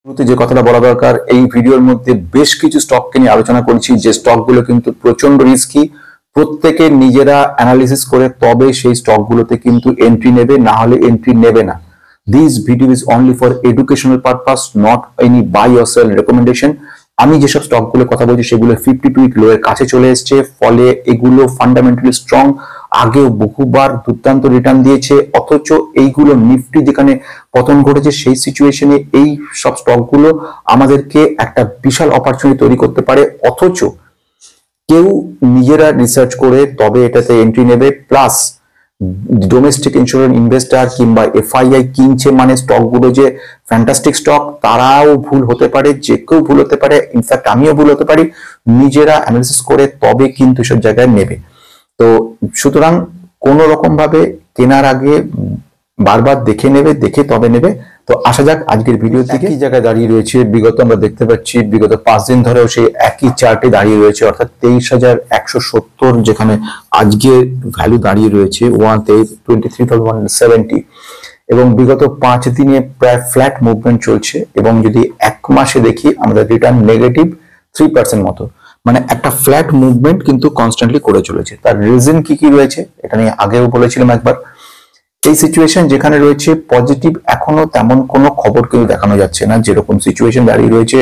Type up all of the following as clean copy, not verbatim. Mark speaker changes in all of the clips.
Speaker 1: শুরুতে যে কথাটা বলা দরকার, এই ভিডিওর মধ্যে বেশ কিছু স্টককে নিয়ে আলোচনা করছি যে স্টকগুলো কিন্তু প্রচন্ড রিস্কি। প্রত্যেকে নিজেরা অ্যানালিসিস করে তবে সেই স্টকগুলোতে কিন্তু এন্ট্রি নেবে, না হলে এন্ট্রি নেবে না। This video is only for educational purpose, not any buy or sell recommendation. আমি যেসব স্টকগুলোর কথা বলছি সেগুলো 52 উইক লো এর কাছে চলে এসছে, ফলে এগুলো ফান্ডামেন্টালি স্ট্রং। আগেও বহুবার দুর্দান্ত রিটার্ন দিয়েছে, অথচ এইগুলো নিফটি যেখানে পতন ঘটেছে সেই সিচুয়েশনে এই সব স্টকগুলো আমাদেরকে একটা বিশাল অপরচুনিটি তৈরি করতে পারে, অথচ কেউ নিজেরা রিসার্চ করে তবে এটাতে এন্ট্রি নেবে। প্লাস ডোমেস্টিক ইন্স্যুরেন্স ইনভেস্টর কিংবা এফআইআই কিনছে মানে স্টকগুলো যে ফ্যান্টাস্টিক স্টক, তারাও ভুল হতে পারে, যে কেউ ভুল হতে পারে, ইনফ্যাক্ট আমিও ভুল হতে পারি। নিজেরা অ্যানালিসিস করে তবে কিন্তু সব জায়গায় নেবে। তো সুতরাং কোন রকম ভাবে কেনার আগে বারবার দেখে নেবে, দেখে তবে নেবে। তো আসা যাক আজকের ভিডিও থেকে। একই জায়গায় দাঁড়িয়ে রয়েছে বিগত, আমরা দেখতে পাচ্ছি বিগত 5 দিন ধরেও সেই একই চার্টে দাঁড়িয়ে রয়েছে, অর্থাৎ 23,170 যেখানে আজকে ভ্যালু দাঁড়িয়ে রয়েছে 23,170, এবং বিগত 5 দিনে প্রায় ফ্ল্যাট মুভমেন্ট চলছে। এবং যদি এক মাসে দেখি আমাদের রিটার্ন নেগেটিভ 3% মতো, মানে একটা ফ্ল্যাট মুভমেন্ট কিন্তু কনস্ট্যান্টলি করে চলেছে। তার রিজন কি কি রয়েছে এটা নিয়ে আগেও বলেছিলাম একবার। এই সিচুয়েশন যেখানে রয়েছে পজিটিভ এখনো তেমন কোনো খবর কিন্তু দেখানো যাচ্ছে না। যেরকম সিচুয়েশন দাঁড়িয়ে রয়েছে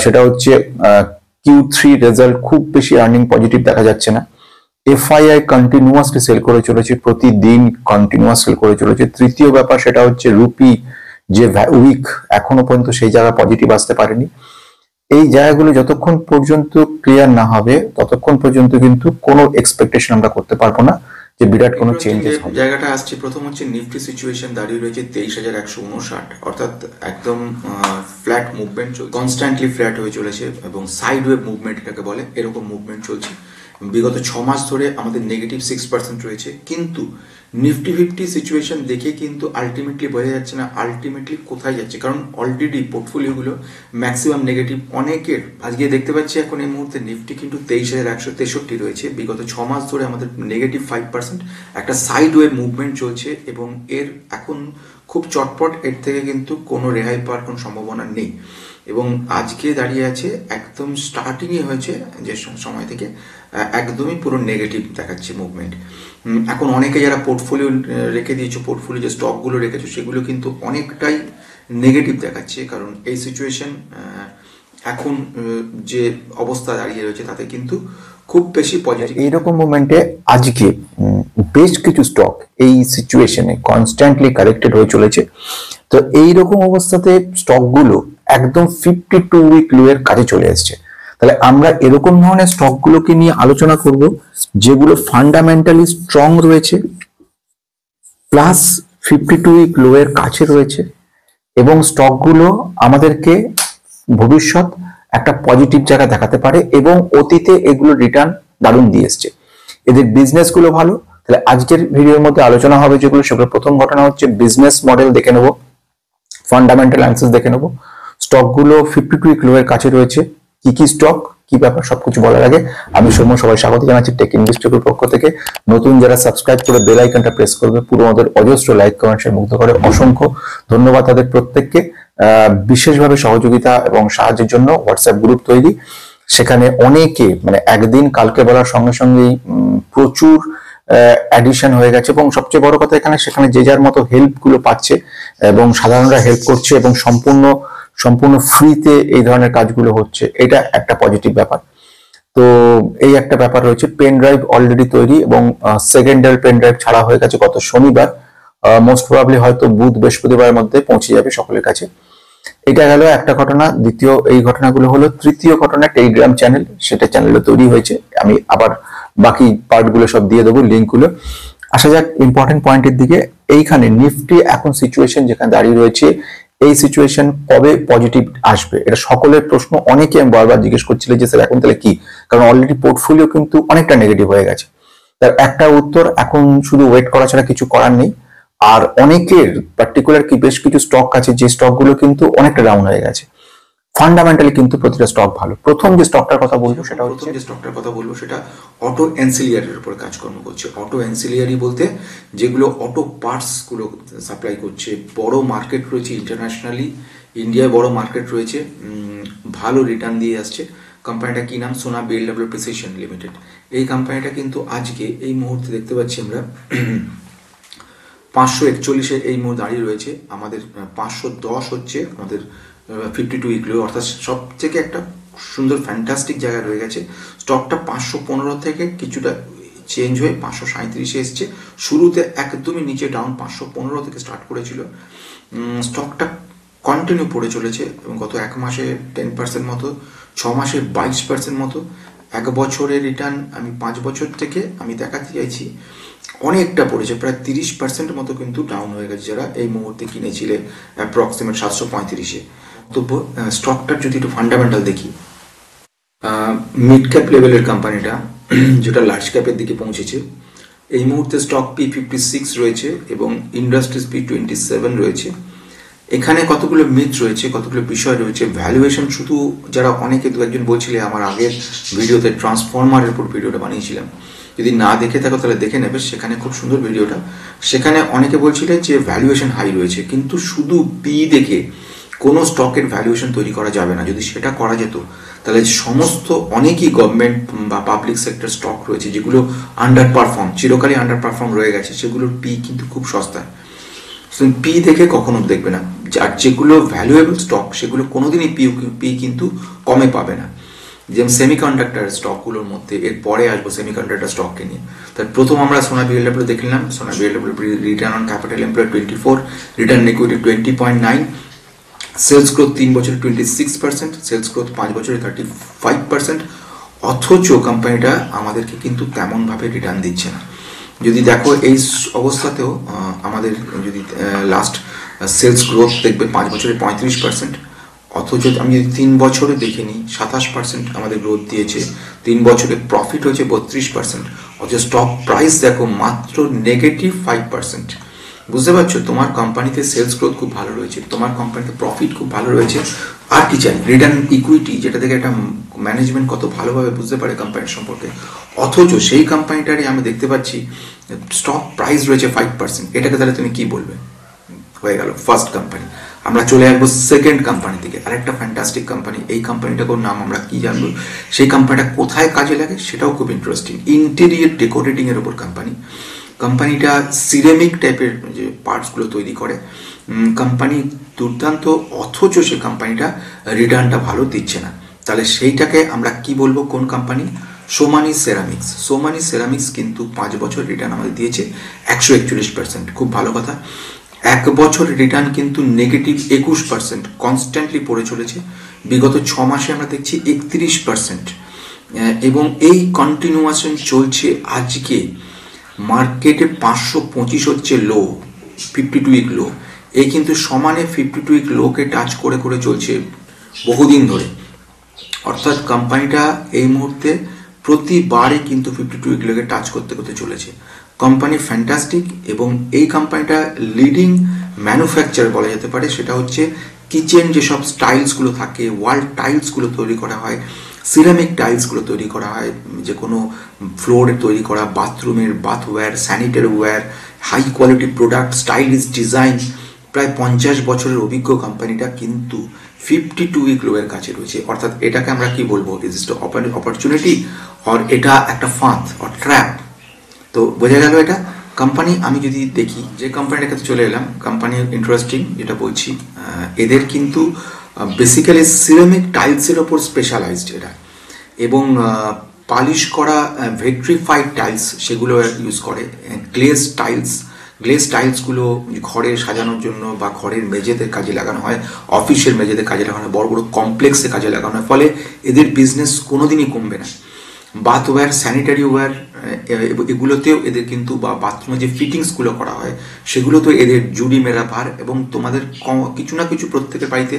Speaker 1: সেটা হচ্ছে Q3 রেজাল্ট খুব বেশি আর্নিং পজিটিভ দেখা যাচ্ছে না। এফআইআই কন্টিনিউয়াসলি সেল করে চলেছে, প্রতিদিন কন্টিনিউয়াস সেল করে চলেছে। তৃতীয় ব্যাপার সেটা হচ্ছে রুপি যে উইক, এখনো পর্যন্ত সেই জায়গা পজিটিভ আসতে পারেনি। এই জায়গাগুলো যতক্ষণ পর্যন্ত ক্লিয়ার না হবে ততক্ষণ পর্যন্ত কিন্তু কোনো এক্সপেকটেশন আমরা করতে পারবো না যে বিরাট কোনো চেঞ্জেস হবে।
Speaker 2: জায়গাটা আসছে, প্রথম হচ্ছে নিফটি সিচুয়েশন দাঁড়িয়ে রয়েছে 23,159, অর্থাৎ একদম ফ্ল্যাট মুভমেন্ট চলছে, কনস্ট্যান্টলি ফ্ল্যাট হয়ে চলেছে এবং সাইড ওয়েভ মুভমেন্ট এটাকে বলে, এরকম মুভমেন্ট চলছে। বিগত 6 মাস ধরে আমাদের নেগেটিভ 6% রয়েছে, কিন্তু নিফটি 50 সিচুয়েশন দেখে কিন্তু আলটিমেটলি বোঝা যাচ্ছে না আলটিমেটলি কোথায় যাচ্ছে, কারণ অলরেডি পোর্টফোলিওগুলো ম্যাক্সিমাম নেগেটিভ। অনেকের আজকে দেখতে পাচ্ছি এখন এই মুহূর্তে নিফটি কিন্তু 23,163 রয়েছে। বিগত 6 মাস ধরে আমাদের নেগেটিভ 5%, একটা সাইড ওয়ে মুভমেন্ট চলছে এবং এর এখন খুব চটপট এর থেকে কিন্তু কোনো রেহাই পাওয়ার কোনো সম্ভাবনা নেই। এবং আজকে দাঁড়িয়ে আছে একদম স্টার্টিংই হয়েছে যে সময় থেকে একদমই পুরো নেগেটিভ দেখাচ্ছে মুভমেন্ট। এখন অনেকে যারা পোর্টফোলিও রেখে দিয়েছো, পোর্টফোলিও যে স্টকগুলো রেখেছো সেগুলো কিন্তু অনেকটাই নেগেটিভ দেখাচ্ছে, কারণ এই সিচুয়েশন এখন যে অবস্থা দাঁড়িয়ে রয়েছে তাতে কিন্তু খুব বেশি পজিটিভ।
Speaker 1: এইরকম মোমেন্টে আজকে বেশ কিছু স্টক এই সিচুয়েশনে কনস্ট্যান্টলি কারেক্টেড হয়ে চলেছে। তো এইরকম অবস্থাতে স্টকগুলো একদম 52 উইক লো এর কাছে চলে এসছে। তাহলে আমরা এরকম ধরনের স্টকগুলোকে নিয়ে আলোচনা করব যেগুলো ফান্ডামেন্টালি স্ট্রং রয়েছে, প্লাস 52 উইক লো এর কাছে রয়েছে, এবং স্টকগুলো আমাদেরকে ভবিষ্যৎ একটা পজিটিভ জায়গা দেখাতে পারে এবং অতীতে এগুলো রিটার্ন দারুণ দিয়ে এসছে, এদের বিজনেস গুলো ভালো। তাহলে আজকের ভিডিওর মধ্যে আলোচনা হবে যেগুলো, সেগুলো প্রথম ঘটনা হচ্ছে বিজনেস মডেল দেখে নেবো, ফান্ডামেন্টাল অ্যানালিসিস দেখে নেবো, স্টকগুলো 52 উইক লো এর কাছে রয়েছে, কি কি স্টক, কি ব্যাপার, সবকিছু বলার আগে আমি সৌম্য সবাই স্বাগত জানাচ্ছি টেক ইনভেস্টরের পক্ষ থেকে। নতুন যারা সাবস্ক্রাইব করে বেল আইকনটা প্রেস করবে, পুরো আমাদের অজস্র লাইক কমেন্টসে মুগ্ধ করে, অসংখ্য ধন্যবাদ তাদের প্রত্যেককে। বিশেষভাবে সহযোগিতা এবং সাহায্যের জন্য হোয়াটসঅ্যাপ গ্রুপ তৈরি, সেখানে অনেকে মানে একদিন কালকে বলার সঙ্গে সঙ্গেই প্রচুর অ্যাডিশন হয়ে গেছে, এবং সবচেয়ে বড় কথা এখানে সেখানে যে যার মতো হেল্প গুলো পাচ্ছে এবং সাধারণরা হেল্প করছে এবং সম্পূর্ণ ফ্রিতে এই ধরনের কাজগুলো হচ্ছে, এটা একটা পজিটিভ ব্যাপার। তো এই একটা ব্যাপার রয়েছে। পেন ড্রাইভ অলরেডি তৈরি এবং সেকেন্ডারি পেন ড্রাইভ ছাড়া হয়ে গেছে গত শনিবার, মোস্ট প্রবাবলি হয়তো বুধ বৃহস্পতিবারের মধ্যে পৌঁছে যাবে সকলের কাছে। এটা গেল একটা ঘটনা। দ্বিতীয় এই ঘটনাগুলো হলো, তৃতীয় ঘটনা টেলিগ্রাম চ্যানেল, সেটা চ্যানেলে তৈরি হয়েছে, আমি আবার বাকি পার্টগুলো সব দিয়ে দেবো লিঙ্কগুলো। আসা যাক ইম্পর্টেন্ট পয়েন্টের দিকে। এইখানে নিফটি এখন সিচুয়েশন যেখানে দাঁড়িয়ে রয়েছে, এই সিচুয়েশন কবে পজিটিভ আসবে এটা সকলের প্রশ্ন। অনেকে আমি বারবার জিজ্ঞেস করছিলেন যে স্যার এখন তাহলে কি, কারণ অলরেডি পোর্টফোলিও কিন্তু অনেকটা নেগেটিভ হয়ে গেছে। তার একটা উত্তর, এখন শুধু ওয়েট করা ছাড়া কিছু করার নেই। আর অনেকের পার্টিকুলার কি বেশ কিছু স্টক আছে যে স্টকগুলো কিন্তু অনেকটা ডাউন হয়ে গেছে। ফান্ডামেন্টালি কিন্তু প্রতিটা স্টক ভালো। প্রথম যে স্টকটার কথা বলবো
Speaker 2: সেটা অটো অ্যান্সিলিয়ারির উপর কাজকর্ম করছে। অটো অ্যান্সিলিয়ারি বলতে যেগুলো অটো পার্টস গুলো সাপ্লাই করছে, বড় মার্কেট রয়েছে ইন্টারন্যাশনালি, ইন্ডিয়ায় বড় মার্কেট রয়েছে, ভালো রিটার্ন দিয়ে আসছে। কোম্পানিটা কি নাম? সোনা বিএলডব্লিউ প্রিসিশন লিমিটেড। এই কোম্পানিটা কিন্তু আজকে এই মুহূর্তে দেখতে পাচ্ছি আমরা 541 এই মুহূর্তে দাঁড়িয়ে রয়েছে। আমাদের 510 হচ্ছে আমাদের 52 উইকলি, অর্থাৎ সব থেকে একটা সুন্দর ফ্যান্টাস্টিক জায়গায় রয়ে গেছে। স্টকটা 515 থেকে কিছুটা চেঞ্জ হয়ে 537 এসছে। শুরুতে একদমই নিচে ডাউন 515 থেকে স্টার্ট করেছিল। স্টকটা কন্টিনিউ পড়ে চলেছে এবং গত এক মাসে 10% মতো, 6 মাসে 22% মতো, 1 বছরের রিটার্ন আমি 5 বছর থেকে আমি দেখাতে চাইছি অনেকটা পড়েছে, প্রায় 30% মতো কিন্তু ডাউন হয়ে গেছে যারা এই মুহূর্তে কিনেছিলে অ্যাপ্রক্সিমেট 735-এ। তো স্টকটার যদি একটু ফান্ডামেন্টাল দেখি, মিড ক্যাপ লেভেলের কোম্পানিটা যেটা লার্জ ক্যাপের দিকে পৌঁছেছে, এই মুহূর্তে স্টক P56 রয়েছে এবং ইন্ডাস্ট্রিজ P27 রয়েছে। এখানে কতগুলো মিথ রয়েছে, কতগুলো বিষয় রয়েছে। ভ্যালুয়েশন শুধু যারা অনেকে দু একজন বলছিলে, আমার আগের ভিডিওতে ট্রান্সফরমারের উপর ভিডিওটা বানিয়েছিলাম, যদি না দেখে থাকো তাহলে দেখে নেবে, সেখানে খুব সুন্দর ভিডিওটা। সেখানে অনেকে বলছিলে যে ভ্যালুয়েশন হাই রয়েছে, কিন্তু শুধু পি দেখে কোনো স্টকের ভ্যালুয়েশন তৈরি করা যাবে না। যদি সেটা করা যেত তাহলে সমস্ত অনেকই গভর্নমেন্ট বা পাবলিক সেক্টর স্টক রয়েছে যেগুলো আন্ডার পারফর্ম, চিরকালই আন্ডার পারফর্ম রয়ে গেছে, সেগুলোর পি কিন্তু খুব সস্তায়। পি দেখে কখনো দেখবে না। আর যেগুলো ভ্যালুয়েবল স্টক সেগুলো কোনোদিনই পি কিন্তু কমে পাবে না। যেমন সেমিকন্ডাক্টর স্টকগুলোর মধ্যে এর পরে আসবো সেমিকন্ডাক্টর স্টককে নিয়ে। তার প্রথম আমরা সোনা বিএলডব্লিউ দেখে নিলাম। Sona BLW return on capital employed 24, return equity 20.9, sales growth 3 বছরে 26%, সেলস গ্রোথ 5 বছরে 35%। অথচ কোম্পানিটা আমাদেরকে কিন্তু তেমনভাবে রিটার্ন দিচ্ছে না। যদি দেখো এই অবস্থাতেও আমাদের যদি লাস্ট সেলস গ্রোথ দেখবে 5 বছরে 35%, অথচ আমি যদি 3 বছরে দেখে নিই 27% আমাদের গ্রোথ দিয়েছে, 3 বছরে প্রফিট হয়েছে 32%, অথচ স্টক প্রাইস দেখো মাত্র -5%। বুঝতে পারছো, তোমার কোম্পানিতে সেলস গ্রোথ খুব ভালো রয়েছে, তোমার কোম্পানিতে প্রফিট খুব ভালো রয়েছে, আর কি চাই? রিটার্ন ইকুইটি, যেটা থেকে একটা ম্যানেজমেন্ট কত ভালোভাবে বুঝতে পারে কোম্পানির সম্পর্কে, অথচ সেই কোম্পানিটারই আমি দেখতে পাচ্ছি স্টক প্রাইস রয়েছে 5%। এটাকে তাহলে তুমি কি বলবে? হয়ে গেল ফার্স্ট কোম্পানি। আমরা চলে আসবো সেকেন্ড কোম্পানি থেকে, আরেকটা ফ্যান্টাস্টিক কোম্পানি। এই কোম্পানিটার নাম আমরা কি জানবো, সেই কোম্পানিটা কোথায় কাজে লাগে সেটাও খুব ইন্টারেস্টিং। ইন্টেরিয়র ডেকোরেটিং এর উপর কোম্পানিটা সিরামিক টাইপের যে পার্টসগুলো তৈরি করে কোম্পানি, দুর্দান্ত, অথচ সে কোম্পানিটা রিটার্নটা ভালো দিচ্ছে না। তাহলে সেইটাকে আমরা কি বলবো, কোন company? Somany ceramics. Somany ceramics কিন্তু 5 বছর রিটার্ন আমাদের দিয়েছে 141%, খুব ভালো কথা। 1 বছর রিটার্ন কিন্তু -21%, কনস্ট্যান্টলি পড়ে চলেছে। বিগত 6 মাসে আমরা দেখছি 31%, এবং এই কন্টিনিউয়েশন চলছে। আজকে মার্কেটে 525 হচ্ছে লো, 52 উইক লো। এই কিন্তু সমানে 52 উইক লোকে টাচ করে করে চলছে বহুদিন ধরে। অর্থাৎ কোম্পানিটা এই মুহূর্তে প্রতিবারই কিন্তু 52 উইক লোকে টাচ করতে করতে চলেছে। কোম্পানি ফ্যান্টাস্টিক, এবং এই কোম্পানিটা লিডিং ম্যানুফ্যাকচার বলা যেতে পারে। সেটা হচ্ছে কিচেন যেসব টাইলসগুলো থাকে, ওয়াল টাইলসগুলো তৈরি করা হয়, সিরামিক টাইলসগুলো তৈরি করা হয়, যে কোনো ফ্লোরে তৈরি করা, বাথরুমের bathware, sanitary ware, high quality product, stylish design, প্রায় 50 বছরের অভিজ্ঞ কোম্পানিটা কিন্তু 52 উইক লোয়ের কাছে রয়েছে। অর্থাৎ এটাকে আমরা কি বলবো, ইজ ইট অপরচুনিটি অর এটা একটা ফাঁদ অর ট্র্যাপ? তো বোঝা গেল এটা কোম্পানি। আমি যদি দেখি যে কোম্পানিটার কাছে চলে এলাম, কোম্পানি ইন্টারেস্টিং যেটা বলছি, এদের কিন্তু বেসিক্যালি সিরামিক টাইলসের ওপর স্পেশালাইজড এরা, এবং পালিশ করা ভেট্রিফাইড টাইলস সেগুলো ইউজ করে। গ্লেজ টাইলসগুলো ঘরে সাজানোর জন্য বা ঘরের মেঝেতে কাজে লাগানো হয়, অফিসের মেঝেতে কাজে লাগানো হয়, বড় বড় কমপ্লেক্সে কাজে লাগানো হয়, ফলে এদের বিজনেস কোনোদিনই কমবে না। বাথওয়্যার, স্যানিটারি ওয়্যার, এগুলোতেও এদের কিন্তু, বা বাথরুমে যে ফিটিংসগুলো করা হয় সেগুলোতেও এদের জুড়ি মেরা ভার, এবং তোমাদের কিছু না কিছু প্রত্যেকের বাড়িতে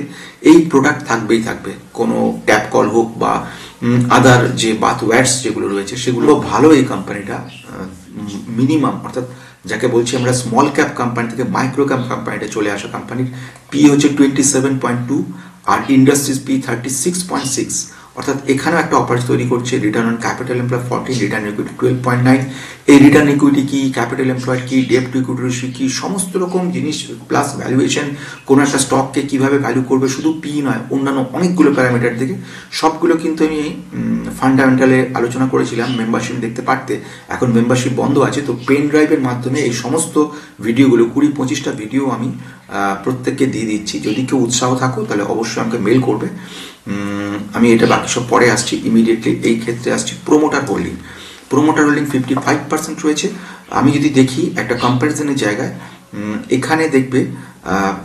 Speaker 2: এই প্রোডাক্ট থাকবেই থাকবে। কোনো ট্যাপ কল হোক বা আদার যে বাথওয়্যার্স যেগুলো রয়েছে সেগুলো ভালো। এই কোম্পানিটা মিনিমাম, অর্থাৎ যাকে বলছি আমরা স্মল ক্যাপ কোম্পানি থেকে মাইক্রো ক্যাপ কোম্পানিটা চলে আসা কোম্পানির পি হচ্ছে 27.2, আর ইন্ডাস্ট্রিজ পি 36.6, অর্থাৎ এখানেও একটা অপরচুনিটি তৈরি করছে। Return on capital employed 14, return equity 12.9। এই রিটার্ন ইকুইটি কি, ক্যাপিটাল এমপ্লয়েড কি, ডেট টু ইকুইটি রেশিও কি, সমস্ত রকম জিনিস প্লাস ভ্যালুয়েশন, কোনো একটা স্টককে কিভাবে ভ্যালু করবে, শুধু পি নয়, অন্যান্য অনেকগুলো প্যারামিটার থেকে সবগুলো কিন্তু আমি ফান্ডামেন্টালে আলোচনা করেছিলাম। মেম্বারশিপ দেখতে পারতে, এখন মেম্বারশিপ বন্ধ আছে, তো পেন ড্রাইভের মাধ্যমে এই সমস্ত ভিডিওগুলো 20-25টা ভিডিও আমি প্রত্যেককে দিয়ে দিচ্ছি। যদি কেউ উৎসাহ থাকো তাহলে অবশ্যই আমাকে মেল করবে। আমি এটা বাকি সব পরে আসছি, ইমিডিয়েটলি এই ক্ষেত্রে আসছি। প্রোমোটার হোল্ডিং 55% রয়েছে। আমি যদি দেখি একটা কম্প্যারিজনের জায়গায়, এখানে দেখবে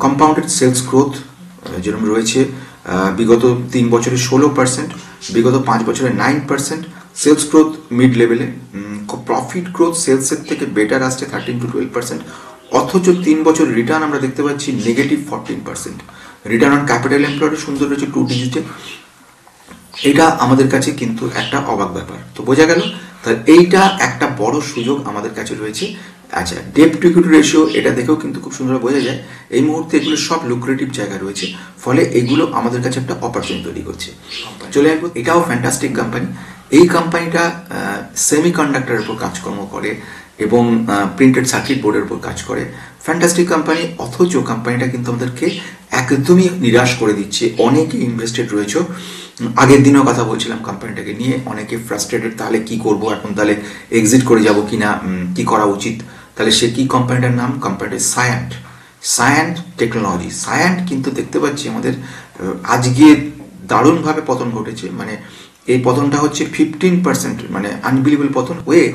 Speaker 2: কম্পাউন্ডেড সেলস গ্রোথ যেরকম রয়েছে বিগত 3 বছরে 16%, বিগত 5 বছরে 9%, সেলস গ্রোথ মিড লেভেলে, প্রফিট গ্রোথ সেলসের থেকে বেটার আসছে 13-12%, অথচ 3 বছর রিটার্ন আমরা দেখতে পাচ্ছি -14%। রিটার্ন অন ক্যাপিটাল এমপ্লয়েড সুন্দর রয়েছে 2 ডিজিটে। এটা আমাদের কাছে কিন্তু একটা অবাক ব্যাপার। তো বোঝা গেল, তাহলে এইটা একটা বড় সুযোগ আমাদের কাছে রয়েছে। আচ্ছা, ডেট টু ইকুইটি রেশিও, এটা দেখেও কিন্তু খুব সুন্দর বোঝা যায় এই মুহূর্তে এগুলো সব লুক্রেটিভ জায়গা রয়েছে, ফলে এগুলো আমাদের কাছে একটা অপরচুনিটি তৈরি করছে। চলে আসবো, এটাও ফ্যান্টাস্টিক কোম্পানি। এই কোম্পানিটা সেমিকন্ডাক্টরের উপর কাজকর্ম করে এবং প্রিন্টেড সার্কিট বোর্ডের উপর কাজ করে। ফ্যান্টাস্টিক কোম্পানি, অথচ কোম্পানিটা কিন্তু আমাদেরকে একদমই নিরাশ করে দিচ্ছে। অনেকে ইনভেস্টেড রয়েছে, আগের দিনেও কথা বলছিলাম কোম্পানিটাকে নিয়ে, অনেকে ফ্রাস্ট্রেটেড, তাহলে কি করব এখন, তাহলে এক্সিট করে যাব কিনা, কি করা উচিত। তাহলে সে কি কোম্পানিটার নাম, কোম্পানিটা সায়ান্ট টেকনোলজি। সায়ান্ট কিন্তু দেখতে পাচ্ছি আমাদের আজকে দারুণভাবে পতন ঘটেছে। মানে এই পতনটা হচ্ছে 15%, মানে আনবিলিভেবল পতন হয়ে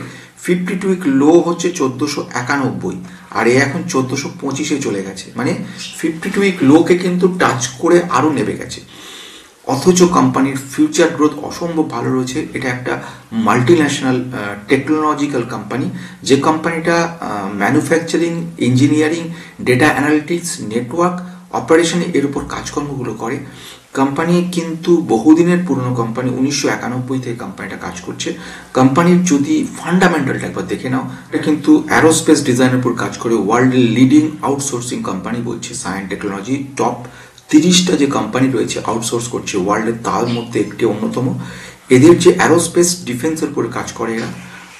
Speaker 2: 52 উইক লো হচ্ছে 1491, আর এ এখন 1425-এ চলে গেছে। মানে 52 উইক লোকে কিন্তু টাচ করে আরও নেমে গেছে। অথচ কোম্পানির ফিউচার গ্রোথ অসম্ভব ভালো রয়েছে। এটা একটা মাল্টিন্যাশনাল টেকনোলজিক্যাল কোম্পানি, যে কোম্পানিটা manufacturing, engineering, data analytics, network operation এর উপর কাজকর্মগুলো করে। কোম্পানি কিন্তু বহুদিনের পুরনো কোম্পানি, 1991 থেকে কোম্পানিটা কাজ করছে। কোম্পানির যদি ফান্ডামেন্টালটা একবার দেখে নাও, এটা কিন্তু অ্যারোস্পেস ডিজাইনের উপর কাজ করে। ওয়ার্ল্ডের লিডিং আউটসোর্সিং কোম্পানি বলছে সায়েন্ট টেকনোলজি। টপ 30টা যে কোম্পানি রয়েছে আউটসোর্স করছে ওয়ার্ল্ডের, তার মধ্যে একটি অন্যতম। এদের যে অ্যারোস্পেস ডিফেন্সের উপর কাজ করে, এরা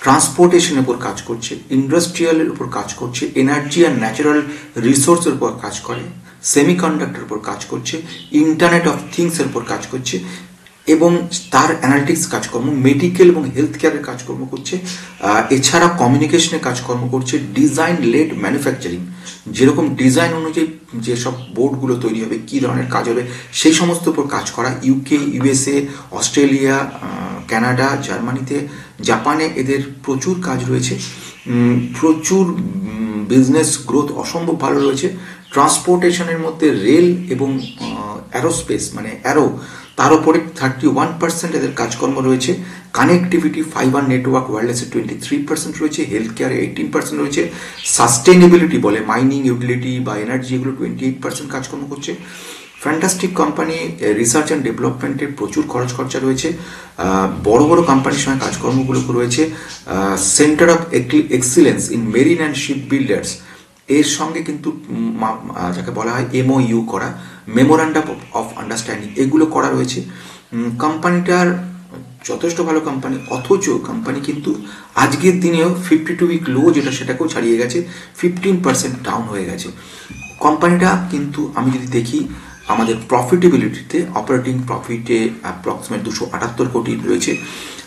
Speaker 2: ট্রান্সপোর্টেশনের উপর কাজ করছে, ইন্ডাস্ট্রিয়ালের উপর কাজ করছে, এনার্জি অ্যান্ড ন্যাচারাল রিসোর্সের উপর কাজ করে, সেমিকন্ডাক্টরের উপর কাজ করছে, ইন্টারনেট অফ থিংসের উপর কাজ করছে, এবং তার অ্যানালিটিক্স কাজকর্ম, মেডিকেল এবং হেলথ কেয়ারের কাজকর্ম করছে। এছাড়া কমিউনিকেশনের কাজকর্ম করছে, ডিজাইন লেড ম্যানুফ্যাকচারিং, যেরকম ডিজাইন অনুযায়ী যেসব বোর্ডগুলো তৈরি হবে, কী ধরনের কাজ হবে, সেই সমস্ত উপর কাজ করা। ইউকে, ইউএসএ, অস্ট্রেলিয়া, কানাডা, জার্মানিতে, জাপানে এদের প্রচুর কাজ রয়েছে। প্রচুর বিজনেস গ্রোথ অসম্ভব ভালো রয়েছে। ট্রান্সপোর্টেশনের মধ্যে রেল এবং অ্যারোস্পেস, মানে অ্যারো, তার উপরে 31% এদের কাজকর্ম রয়েছে। কানেক্টিভিটি, ফাইবার নেটওয়ার্ক, ওয়্যারলেসে 23% রয়েছে, হেলথ কেয়ারে 18% রয়েছে, সাস্টেনেবিলিটি বলে মাইনিং, ইউটিলিটি বা এনার্জি, এগুলো 28% কাজকর্ম করছে। Fantastic company. রিসার্চ অ্যান্ড ডেভেলপমেন্টের প্রচুর খরচা রয়েছে। বড় বড় কোম্পানির সঙ্গে কাজকর্মগুলো রয়েছে। Centre of excellence in marine and ship builders, এর সঙ্গে কিন্তু যাকে বলা হয় MOU করা, মেমোরান্ডাম অফ আন্ডারস্ট্যান্ডিং, এগুলো করা রয়েছে। কোম্পানিটার যথেষ্ট ভালো কোম্পানি, অথচ কোম্পানি কিন্তু আজকের দিনেও 52 উইক লো যেটা, সেটাকেও ছাড়িয়ে গেছে, 15% ডাউন হয়ে গেছে কোম্পানিটা। কিন্তু আমি যদি দেখি আমাদের প্রফিটেবিলিটিতে, অপারেটিং প্রফিটে অ্যাপ্রক্সিমেট 278 কোটি রয়েছে।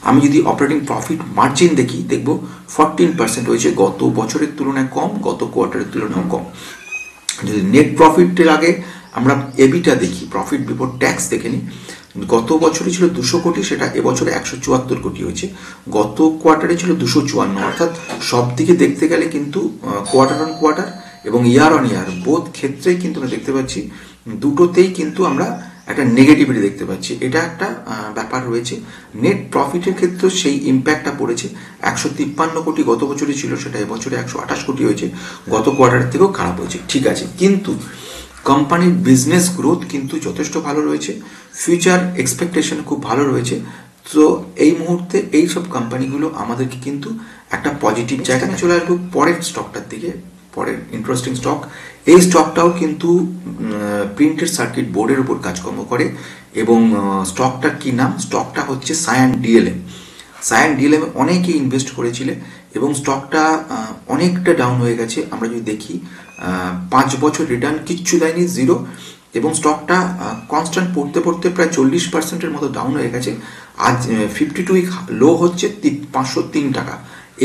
Speaker 2: আমি যদি অপারেটিং প্রফিট মার্জিন দেখি, দেখব 14% রয়েছে, গত বছরের তুলনায় কম, গত কোয়ার্টারের তুলনায় কম। যদি নেট প্রফিটের আগে আমরা এবিটা দেখি, প্রফিট বিফোর ট্যাক্স দেখে নিই, গত বছরে ছিল 200 কোটি, সেটা এবছরে 174 কোটি হয়েছে। গত কোয়ার্টারে ছিল 254, অর্থাৎ সব দিকে দেখতে গেলে কিন্তু কোয়ার্টার অন কোয়ার্টার এবং ইয়ার অন ইয়ার বোধ ক্ষেত্রেই কিন্তু আমরা দেখতে পাচ্ছি, দুটোতেই কিন্তু আমরা একটা নেগেটিভিটি দেখতে পাচ্ছি। এটা একটা ব্যাপার রয়েছে। নেট প্রফিটের ক্ষেত্রে সেই ইম্প্যাক্টটা পড়েছে। 153 কোটি গত বছরে ছিল, সেটা এবছরে 128 কোটি হয়েছে, গত কোয়ার্টারের থেকেও খারাপ হয়েছে, ঠিক আছে। কিন্তু কোম্পানির বিজনেস গ্রোথ কিন্তু যথেষ্ট ভালো রয়েছে, ফিউচার এক্সপেকটেশন খুব ভালো রয়েছে। তো এই মুহূর্তে এই সব কোম্পানিগুলো আমাদেরকে কিন্তু একটা পজিটিভ জায়গায় চলে আসবো। পরের স্টকটার দিকে, পরের ইন্টারেস্টিং স্টক, এই স্টকটাও কিন্তু প্রিন্টেড সার্কিট বোর্ডের উপর কাজকর্ম করে। এবং স্টকটার কি নাম? স্টকটা হচ্ছে সায়ান ডিএলএম। সায়ান ডিএলএম অনেকেই ইনভেস্ট করেছিল এবং স্টকটা অনেকটা ডাউন হয়ে গেছে। আমরা যদি দেখি 5 বছর রিটার্ন কিচ্ছু দেয়নি, জিরো। এবং স্টকটা কনস্ট্যান্ট পড়তে পড়তে প্রায় 40%-এর মতো ডাউন হয়ে গেছে। আজ 52 উইক লো হচ্ছে 503 টাকা,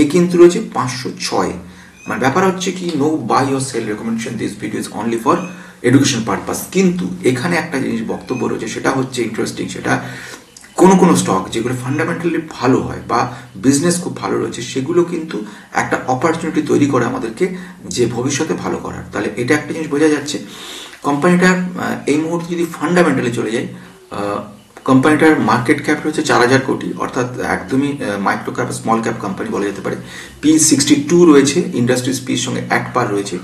Speaker 2: এ কিন্তু রয়েছে 506। মানে ব্যাপার হচ্ছে কি, no buy or sell recommendation, this video is only for education purpose. কিন্তু এখানে একটা জিনিস বক্তব্য রয়েছে, সেটা হচ্ছে ইন্টারেস্টিং। সেটা কোনো স্টক যেগুলো ফান্ডামেন্টালি ভালো হয় বা বিজনেস খুব ভালো রয়েছে, সেগুলো কিন্তু একটা অপরচুনিটি তৈরি করে আমাদেরকে যে ভবিষ্যতে ভালো করার। তাহলে এটা একটা জিনিস বোঝা যাচ্ছে। কোম্পানিটার এই মুহূর্তে যদি ফান্ডামেন্টালি চলে যায়, কোম্পানিটার মার্কেট ক্যাপ রয়েছে 4,000 কোটি, অর্থাৎ একদমই micro cap small cap company বলা যেতে পারে। P62 রয়েছে, ইন্ডাস্ট্রিজ পির সঙ্গে এক পার রয়েছে।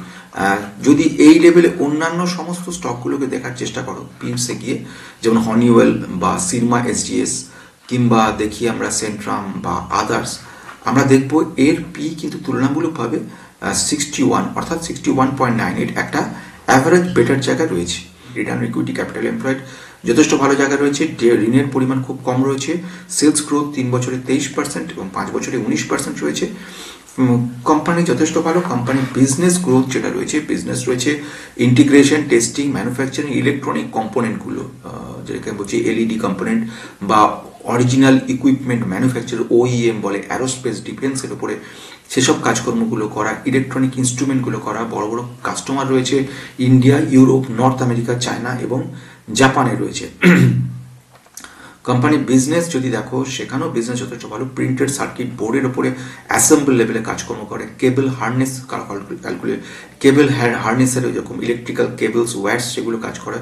Speaker 2: যদি এই লেভেলে অন্যান্য সমস্ত স্টকগুলোকে দেখার চেষ্টা করো পিমসে গিয়ে, যেমন হনিওয়েল বা সিরমা এসডিএস, কিংবা দেখি আমরা সেন্ট্রাম বা আদার্স, আমরা দেখব এর পি কিন্তু তুলনামূলকভাবে 61 অর্থাৎ 61.98 একটা অ্যাভারেজ বেটার জায়গায় রয়েছে। রিটার্ন ইকুইটি ক্যাপিটাল এমপ্লয়েড যথেষ্ট ভালো জায়গায় রয়েছে। ঋণের পরিমাণ খুব কম রয়েছে। সেলস গ্রোথ 3 বছরে 23% এবং 5 বছরে 19% রয়েছে। কোম্পানি যথেষ্ট ভালো। কোম্পানির বিজনেস গ্রোথ যেটা রয়েছে, বিজনেস রয়েছে ইন্টিগ্রেশন, টেস্টিং, ম্যানুফ্যাকচারিং, ইলেকট্রনিক কম্পোনেন্টগুলো, যেটাকে বলছি এলইডি কম্পোনেন্ট বা অরিজিনাল ইকুইপমেন্ট ম্যানুফ্যাকচার, ওইএম বলে, অ্যারোস্পেস ডিফেন্সের উপরে সেসব কাজকর্মগুলো করা, ইলেকট্রনিক ইনস্ট্রুমেন্টগুলো করা। বড় বড় কাস্টমার রয়েছে India, Europe, north America, China এবং জাপানে রয়েছে। কোম্পানির বিজনেস যদি দেখো, সেখানেও বিজনেস যথেষ্ট ভালো। প্রিন্টেড সার্কিট বোর্ডের উপরে অ্যাসেম্বল লেভেলে কাজকর্ম করে। কেবল হার্নেস ক্যালকুলেট, কেবল হার্নেসের যেরকম ইলেকট্রিক্যাল কেবলস, ওয়্যারস, সেগুলো কাজ করে।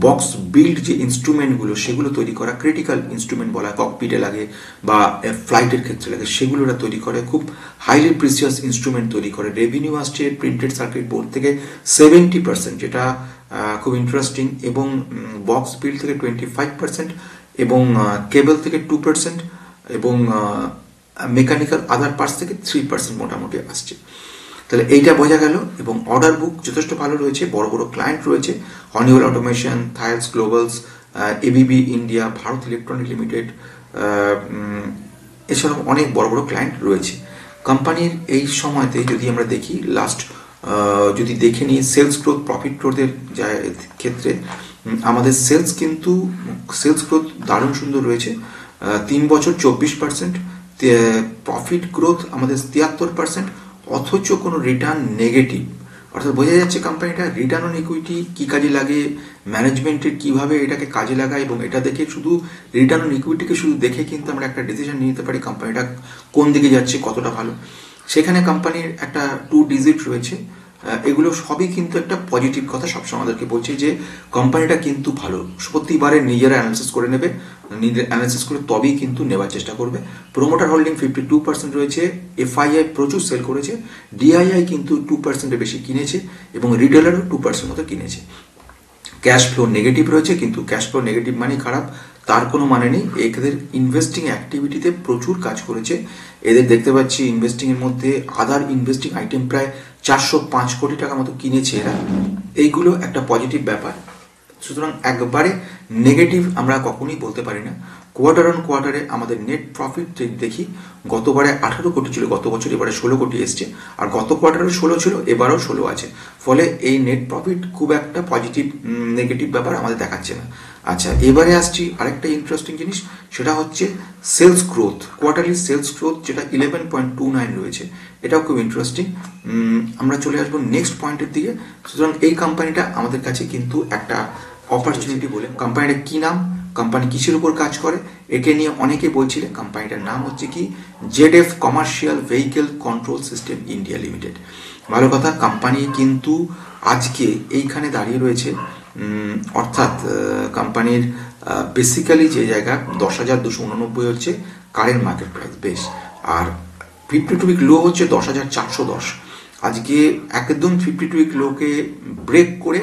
Speaker 2: বক্স বিল্ড যে ইনস্ট্রুমেন্টগুলো, সেগুলো তৈরি করা। ক্রিটিক্যাল ইনস্ট্রুমেন্ট বলা ককপিটে লাগে বা ফ্লাইটের ক্ষেত্রে লাগে, সেগুলো ওরা তৈরি করে। খুব হাইলি প্রিসিয়াস ইনস্ট্রুমেন্ট তৈরি করে। রেভিনিউ আসছে প্রিন্টেড সার্কিট বোর্ড থেকে 70%, যেটা খুব ইন্টারেস্টিং। এবং বক্স বিল্ড থেকে 25% এবং কেবল থেকে 2% এবং মেকানিক্যাল আদার পার্টস থেকে 3% মোটামুটি আসছে। তাহলে এইটা বোঝা গেল। এবং অর্ডার বুক যথেষ্ট ভালো রয়েছে। বড় বড় ক্লায়েন্ট রয়েছে, Honeywell automation, Thales globals, ABB India, Bharat electronic limited, এছাড়াও অনেক বড় বড় ক্লায়েন্ট রয়েছে। কোম্পানির এই সময়তে যদি আমরা দেখি, লাস্ট যদি দেখে নিই সেলস গ্রোথ, প্রফিট গ্রোথের ক্ষেত্রে, আমাদের সেলস গ্রোথ দারুণ সুন্দর রয়েছে। 3 বছর 24%, প্রফিট গ্রোথ আমাদের 73%, অথচ কোনো রিটার্ন নেগেটিভ। অর্থাৎ বোঝা যাচ্ছে কোম্পানিটা রিটার্ন অন ইকুইটি কী কাজে লাগে, ম্যানেজমেন্টের কীভাবে এটাকে কাজে লাগায়, এবং এটা দেখে শুধু রিটার্ন অন ইকুইটিকে শুধু দেখে কিন্তু আমরা একটা ডিসিশন নিয়ে নিতে পারি কোম্পানিটা কোন দিকে যাচ্ছে, কতটা ভালো। সেখানে কোম্পানির একটা 2 ডিজিট রয়েছে। এগুলো সবই কিন্তু একটা পজিটিভ কথা। সবসময় আমাদেরকে বলছে যে কোম্পানিটা কিন্তু ভালো। প্রতিবারে নিজেরা অ্যানালিসিস করে নেবে, নিজের অ্যানালিসিস করে তবেই কিন্তু নেওয়ার চেষ্টা করবে। প্রোমোটার হোল্ডিং 52% রয়েছে। এফআইআই প্রচুর সেল করেছে। ডিআইআই কিন্তু 2%-এর বেশি কিনেছে এবং রিটেলারও 2% মতো কিনেছে। ক্যাশ ফ্লো নেগেটিভ রয়েছে, কিন্তু ক্যাশ ফ্লো নেগেটিভ মানে খারাপ তার কোনো মানে নেই। এদের ইনভেস্টিং অ্যাক্টিভিটিতে প্রচুর কাজ করেছে। এদের দেখতে পাচ্ছি ইনভেস্টিংয়ের মধ্যে আদার ইনভেস্টিং আইটেম প্রায় 405 কোটি টাকা মতো কিনেছে এরা। এইগুলো একটা পজিটিভ ব্যাপার। সুতরাং একবারে নেগেটিভ আমরা কখনোই বলতে পারি না। কোয়ার্টার অন কোয়ার্টারে আমাদের নেট প্রফিট দেখি, গতবারে 18 কোটি ছিল, গত বছর এবারে 16 কোটি এসছে। আর গত কোয়ার্টারে 16 ছিল, এবারেও 16 আছে। ফলে এই নেট প্রফিট খুব একটা পজিটিভ নেগেটিভ ব্যাপার আমাদের দেখাচ্ছে না। আচ্ছা, এবারে আসছি আরেকটা ইন্টারেস্টিং জিনিস, সেটা হচ্ছে sales growth. Quarterly sales growth যেটা 11.29 রয়েছে, এটাও খুব ইন্টারেস্টিং। আমরা চলে আসবো নেক্সট পয়েন্টের দিকে। সুতরাং এই কোম্পানিটা আমাদের কাছে কিন্তু একটা অপরচুনিটি বলে। কোম্পানিটার কি নাম, কোম্পানি কিসের উপর কাজ করে, একে নিয়ে অনেকে বলছিলেন। কোম্পানিটার নাম হচ্ছে কি, ZF commercial vehicle control system India limited. ভালো কথা, কোম্পানি কিন্তু আজকে এইখানে দাঁড়িয়ে রয়েছে। অর্থাৎ কোম্পানির বেসিক্যালি যে জায়গা 10,289 হচ্ছে কারেন্ট মার্কেট প্রাইস, বেশ। আর 52 উইক লো হচ্ছে 10,410। আজকে একদম 52 উইক লোকে ব্রেক করে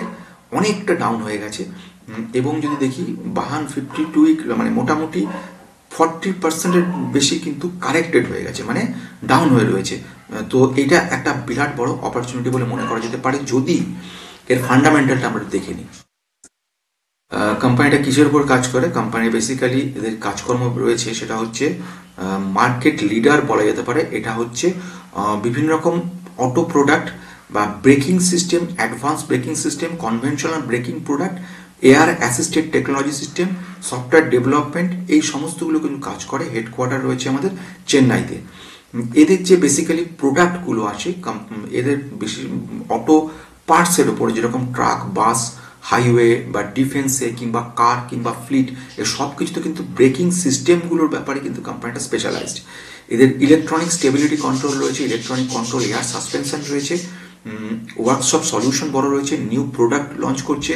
Speaker 2: অনেকটা ডাউন হয়ে গেছে। এবং যদি দেখি 52 উইক মানে মোটামুটি 40%-এর বেশি কিন্তু কারেক্টেড হয়ে গেছে, মানে ডাউন হয়ে রয়েছে। তো এটা একটা বিরাট বড় অপরচুনিটি বলে মনে করা যেতে পারে, যদি এর ফান্ডামেন্টালটা আমরা দেখে নিই। কোম্পানিটা কিসের উপর কাজ করে? কোম্পানি বেসিক্যালি এদের কাজকর্ম রয়েছে সেটা হচ্ছে মার্কেট লিডার বলা যেতে পারে। এটা হচ্ছে বিভিন্ন রকম অটো প্রোডাক্ট বা braking system, advance braking system, conventional breaking product, air assisted technology system, software development, এই সমস্তগুলো কিন্তু কাজ করে। হেডকোয়ার্টার রয়েছে আমাদের চেন্নাইতে। এদের যে বেসিক্যালি প্রোডাক্টগুলো আছে এদের বেশি অটো পার্টসের ওপরে, যেরকম ট্রাক, বাস, হাইওয়ে বা ডিফেন্সে কিংবা কার কিংবা ফ্লিট, এর সব কিছুতে কিন্তু ব্রেকিং সিস্টেমগুলোর ব্যাপারে কিন্তু কোম্পানিটা স্পেশালাইজড। এদের ইলেকট্রনিক স্টেবিলিটি কন্ট্রোল রয়েছে, ইলেকট্রনিক কন্ট্রোল, এয়ার সাসপেনশন রয়েছে, ওয়ার্কশপ সলিউশন বড় রয়েছে, নিউ প্রোডাক্ট লঞ্চ করছে।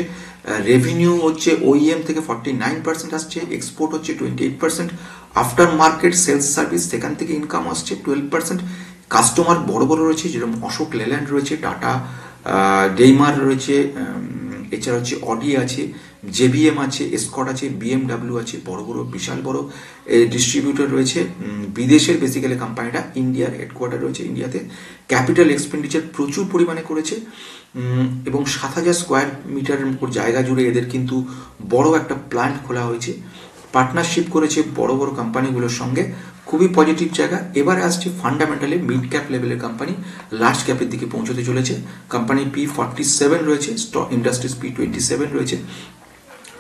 Speaker 2: রেভিনিউ হচ্ছে ওইএম থেকে 49% আসছে, এক্সপোর্ট হচ্ছে 28%, আফটার মার্কেট সেলস সার্ভিস সেখান থেকে ইনকাম আসছে 12%। কাস্টমার বড় বড় রয়েছে, যেরকম অশোক লেল্যান্ড রয়েছে, টাটা ডেইমার রয়েছে, এছাড়া হচ্ছে অডি আছে, জেবিএম আছে, এসকট আছে, বিএমডাব্লিউ আছে, বড় বড় বিশাল বড় ডিস্ট্রিবিউটর রয়েছে। বিদেশের বেসিক্যালি কোম্পানিটা ইন্ডিয়ার হেডকোয়ার্টার রয়েছে ইন্ডিয়াতে। ক্যাপিটাল এক্সপেন্ডিচার প্রচুর পরিমাণে করেছে এবং 7,000 স্কোয়ার মিটারের উপর জায়গা জুড়ে এদের কিন্তু বড় একটা প্ল্যান্ট খোলা হয়েছে। পার্টনারশিপ করেছে বড় বড় কোম্পানিগুলোর সঙ্গে, খুবই পজিটিভ জায়গা। এবারে আসছে ফান্ডামেন্টালি মিড ক্যাপ লেভেলের কোম্পানি লার্জ ক্যাপের দিকে পৌঁছতে চলেছে। কোম্পানি P47 রয়েছে, স্টক ইন্ডাস্ট্রিজ P27 রয়েছে।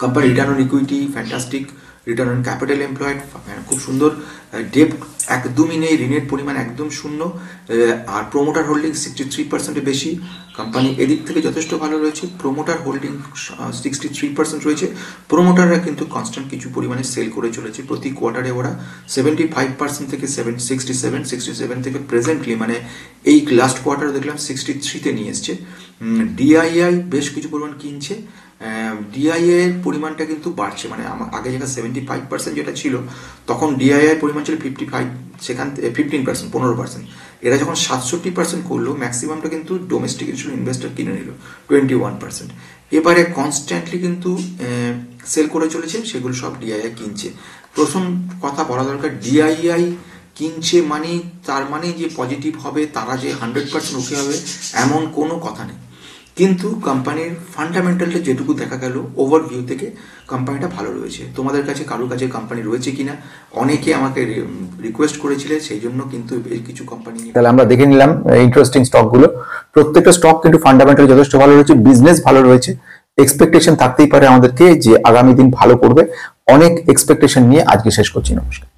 Speaker 2: Company return on equity fantastic, return on capital employed খুব সুন্দর, ডেপ্ট একদমই নেই, ঋণের পরিমাণ একদম শূন্য, আর প্রোমোটার হোল্ডিং 63%-এর বেশি। কোম্পানি এদিক থেকে যথেষ্ট ভালো রয়েছে। প্রোমোটার হোল্ডিং 63% রয়েছে। প্রোমোটাররা কিন্তু কনস্ট্যান্ট কিছু পরিমাণে সেল করে চলেছে। প্রতি কোয়ার্টারে ওরা 75% থেকে 67 থেকে প্রেজেন্টলি মানে এই লাস্ট কোয়ার্টারে দেখলাম 63-তে নিয়ে এসছে। ডিআইআই বেশ কিছু পরিমাণ কিনছে। ডিআইএ এর পরিমাণটা কিন্তু বাড়ছে, মানে আগে যেটা 75% যেটা ছিল তখন ডিআইআই পরিমাণ ছিল 55, সেখান থেকে 15%। এরা যখন 67% করলো, ম্যাক্সিমামটা কিন্তু ডোমেস্টিক ইনভেস্টর কিনে নিল 21%। এবারে কনস্ট্যান্টলি কিন্তু সেল করে চলেছে, সেগুলো সব ডিআইআই কিনছে। প্রথম কথা বলা দরকার, ডিআইআই কিনছে মানে তার মানে যে পজিটিভ হবে, তারা যে 100% ওকে হবে এমন কোনো কথা নেই। কিন্তু কোম্পানির ফান্ডামেন্টালটা যেটুকু দেখা গেল ওভারভিউ থেকে কোম্পানিটা ভালো রয়েছে। তোমাদের কাছে কারোর কাছে কোম্পানি রয়েছে কিনা অনেকে আমাকে রিকোয়েস্ট করেছিলে, সেই জন্য কিন্তু কিছু কোম্পানি।
Speaker 1: তাহলে আমরা দেখে নিলাম ইন্টারেস্টিং স্টকগুলো। প্রত্যেকটা স্টক কিন্তু ফান্ডামেন্টাল যথেষ্ট ভালো রয়েছে, বিজনেস ভালো রয়েছে। এক্সপেকটেশন থাকতেই পারে আমাদেরকে যে আগামী দিন ভালো করবে। অনেক এক্সপেকটেশন নিয়ে আজকে শেষ করছি। নমস্কার।